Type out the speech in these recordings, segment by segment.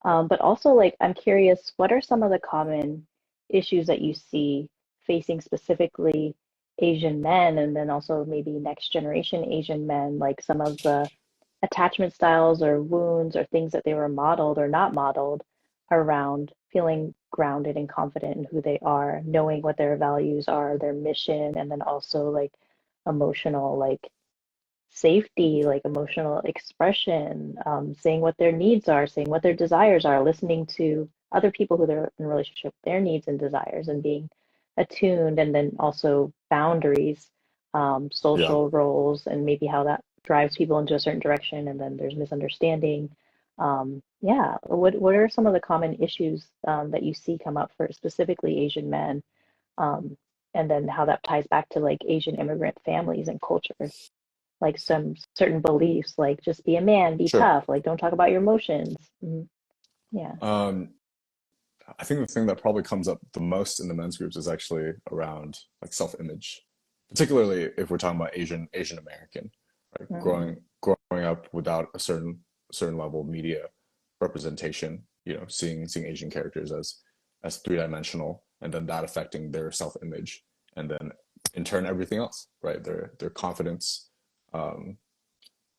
But also, like, I'm curious, what are some of the common issues that you see facing specifically Asian men, and then also maybe next generation Asian men, like some of the attachment styles or wounds or things that they were modeled or not modeled around feeling grounded and confident in who they are, knowing what their values are, their mission, and then also like emotional, like safety, like emotional expression, saying what their needs are, saying what their desires are, listening to other people who they're in relationship with their needs and desires, and being attuned, and then also boundaries, Yeah, social roles, and maybe how that drives people into a certain direction, and then there's misunderstanding. Yeah, what are some of the common issues that you see come up for specifically Asian men, um, and then how that ties back to like Asian immigrant families and culture? Like some certain beliefs, like just be a man, be sure. tough, like don't talk about your emotions. Yeah. Um, I think the thing that probably comes up the most in the men's groups is actually around like self-image, particularly if we're talking about Asian American, right? Mm, Growing up without a certain level of media representation, seeing Asian characters as three-dimensional, and then that affecting their self-image, and then in turn everything else, right? Their confidence, um,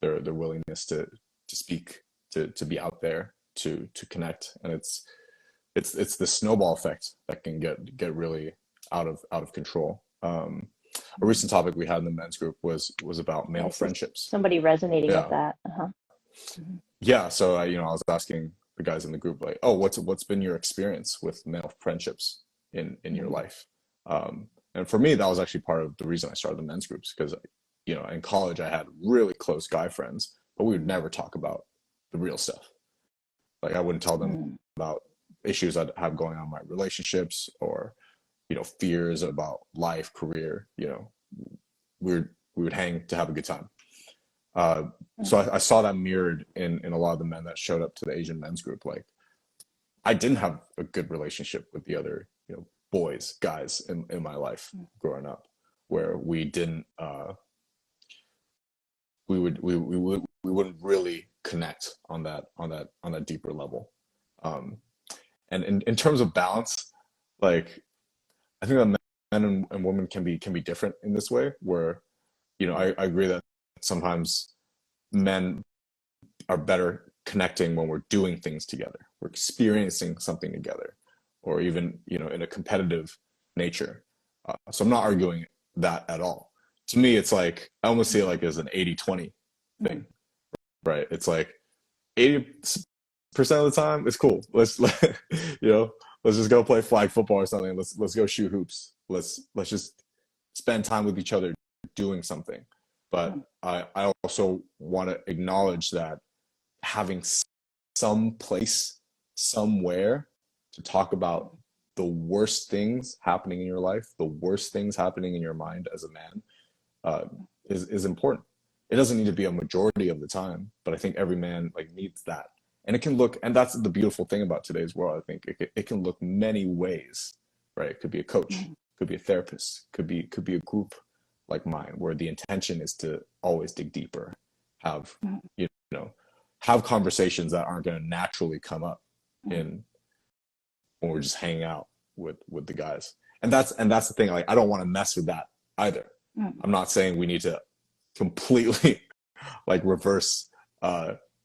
their willingness to speak, to be out there, to connect, and it's the snowball effect that can get really out of control. A mm. recent topic we had in the men's group was about Yeah, I male see friendships. somebody resonating with Yeah, that. Uh-huh. Mhm. yeah. So I was asking the guys in the group like, oh, what's been your experience with male friendships in your Mhm. life? And for me, that was actually part of the reason I started the men's groups because in college I had really close guy friends, but we would never talk about the real stuff. Like I wouldn't tell them Mm, about issues I have going on in my relationships or fears about life, career. We would hang to have a good time. Uh, so mm, I saw that mirrored in a lot of the men that showed up to the Asian men's group. Like I didn't have a good relationship with the other boys, guys in my life mm, growing up, where we didn't we wouldn't really connect on that deeper level. Um, and in terms of balance, like I think that men and women can be different in this way, where I agree that sometimes men are better connecting when we're doing things together, we're experiencing something together, or even in a competitive nature. So I'm not arguing that at all. To me, it's like I almost see it like as an 80-20 mm, thing, right? It's like 80% of the time it's cool. You know, let's just go play flag football or something. Let's go shoot hoops. Let's just spend time with each other doing something. But mm, I also want to acknowledge that having some place somewhere to talk about the worst things happening in your life, the worst things happening in your mind as a man, uh, is important. It doesn't need to be a majority of the time, but I think every man like needs that. And it can look, and that's the beautiful thing about today's world. I think it can look many ways, right? It could be a coach, mm, could be a therapist, could be a group like mine, where the intention is to always dig deeper, have mm, you know, have conversations that aren't going to naturally come up mm, in when we're just hanging out with the guys. And that's the thing. Like I don't want to mess with that either. mm, I'm not saying we need to completely like reverse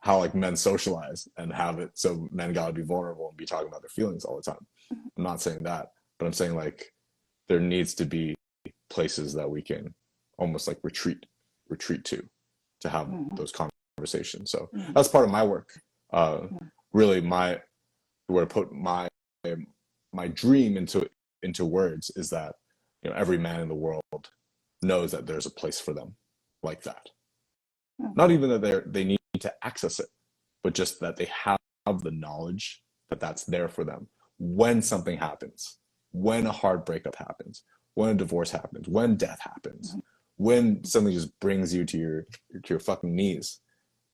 how like men socialize and have it so men gotta be vulnerable and be talking about their feelings all the time. I'm not saying that, but I'm saying like there needs to be places that we can almost like retreat to have mm, those conversations. So mm, that's part of my work. Uh, mm, really, where to put my dream into words is that every man in the world knows that there's a place for them like that. mm, Not even that they need to access it, but just that they have the knowledge that that's there for them when something happens, when a hard breakup happens, when a divorce happens, when death happens, when something just brings you to your fucking knees.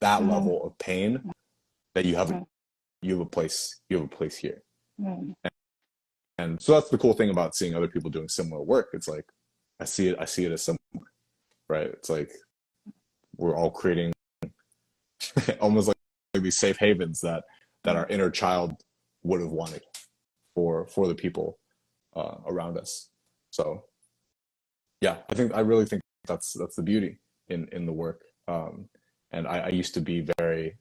That mm, level of pain that you have a place here. mm, And so that's the cool thing about seeing other people doing similar work. It's like I see it as similar, right? It's like we're all creating almost like these safe havens that that our inner child would have wanted for the people around us. So yeah, I really think that's the beauty in the work. And I used to be very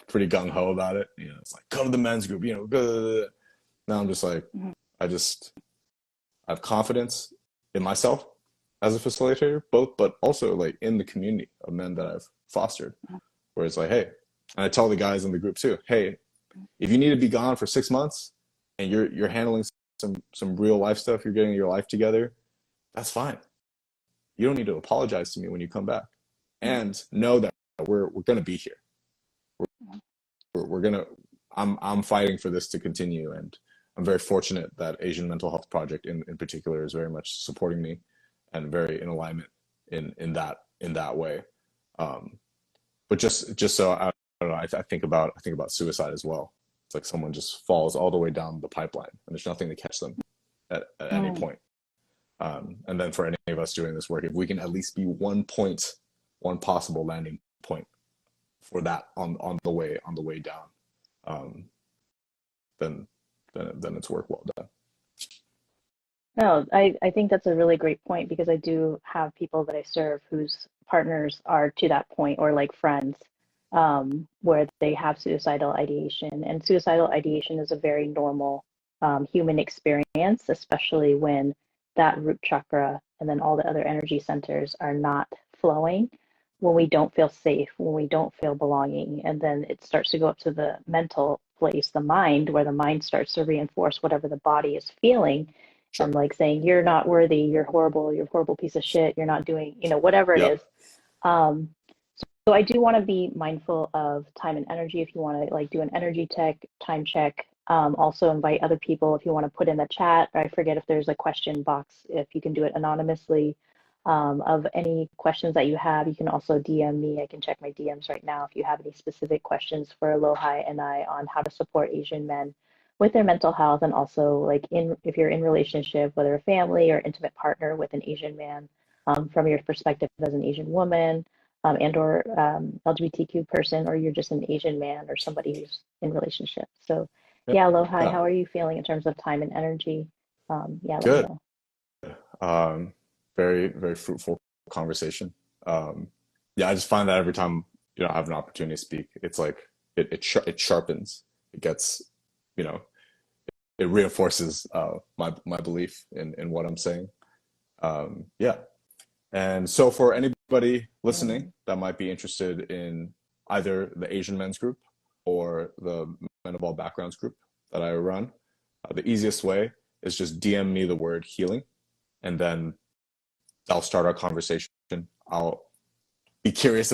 pretty gung ho about it. You know, it's like come to the men's group. You know, blah, blah, blah. Now I'm just like Mhm. I have confidence in myself as a facilitator, both, but also like in the community of men that I've fostered. Where it's like, hey, and I tell the guys in the group too, hey, if you need to be gone for 6 months and you're handling some real life stuff, you're getting your life together, that's fine. You don't need to apologize to me when you come back, and know that we're gonna be here. We're gonna. I'm fighting for this to continue, and I'm very fortunate that Asian Mental Health Project in particular is very much supporting me and very in alignment in that way. But just so I don't know, I think about suicide as well. It's like someone just falls all the way down the pipeline, and there's nothing to catch them at any Mm. point. And then for any of us doing this work, if we can at least be one possible landing point for that on the way down, um, then it's work well done. No, I think that's a really great point because I do have people that I serve whose partners are to that point or like friends where they have suicidal ideation. And suicidal ideation is a very normal human experience, especially when that root chakra and then all the other energy centers are not flowing, when we don't feel safe, when we don't feel belonging. And then it starts to go up to the mental place, the mind, where the mind starts to reinforce whatever the body is feeling and Sure. like saying you're not worthy, you're a horrible piece of shit, you're not doing, whatever it is. Yep. um so I do want to be mindful of time and energy. If you want to like do an energy time check, also invite other people if you want to put in the chat. I forget if there's a question box, if you can do it anonymously, of any questions that you have. You can also DM me. I can check my DMs right now if you have any specific questions for lowhi and I on how to support Asian men with their mental health, and also like in if you're in relationship, whether a family or intimate partner with an Asian man, from your perspective as an Asian woman, and or LGBTQ person, or you're just an Asian man or somebody who's in relationship. So Yep. yeah, Lohai, Yeah. how are you feeling in terms of time and energy? Yeah, let me Good. know. Um, very very fruitful conversation. Yeah, I just find that every time I have an opportunity to speak, it's like it sharpens. It gets you know it reinforces my belief in what I'm saying. Yeah. And so for anybody listening Mm. that might be interested in either the Asian men's group or the men of all backgrounds group that I run, the easiest way is just DM me the word healing, and then I'll start our conversation. I'll be curious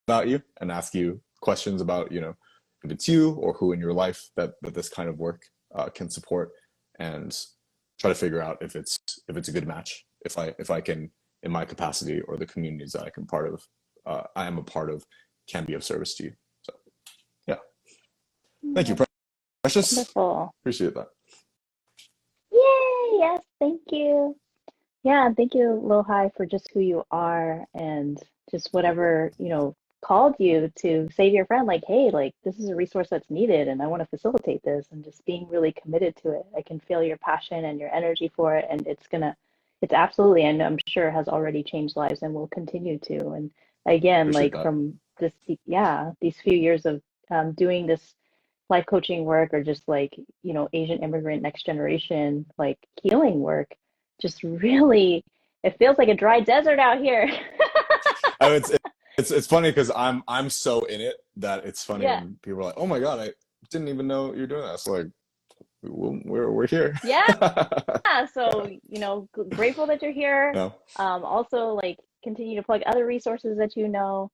about you and ask you questions about, if it's you or who in your life that this kind of work can support, and try to figure out if it's a good match, if I can, in my capacity or the communities that I am a part of, can be of service to you. So yeah, thank you, Yeah, Precious. wonderful. Appreciate that. Yay! Yes, thank you. Yeah, and thank you, Lohai, for just who you are and just whatever, called you to say to your friend, like, hey, like, this is a resource that's needed and I want to facilitate this, and just being really committed to it. I can feel your passion and your energy for it, and it's absolutely, and I'm sure has already changed lives and will continue to. And again, Appreciate like that. from this, yeah, these few years of doing this life coaching work, or just like, Asian immigrant next generation, like healing work, just really, it feels like a dry desert out here. Oh, it's funny because I'm so in it that it's funny Yeah. when people are like, "Oh my God, I didn't even know you're doing that." So like, we're here. Yeah. So, grateful that you're here. No, Also, like, continue to plug other resources that you know.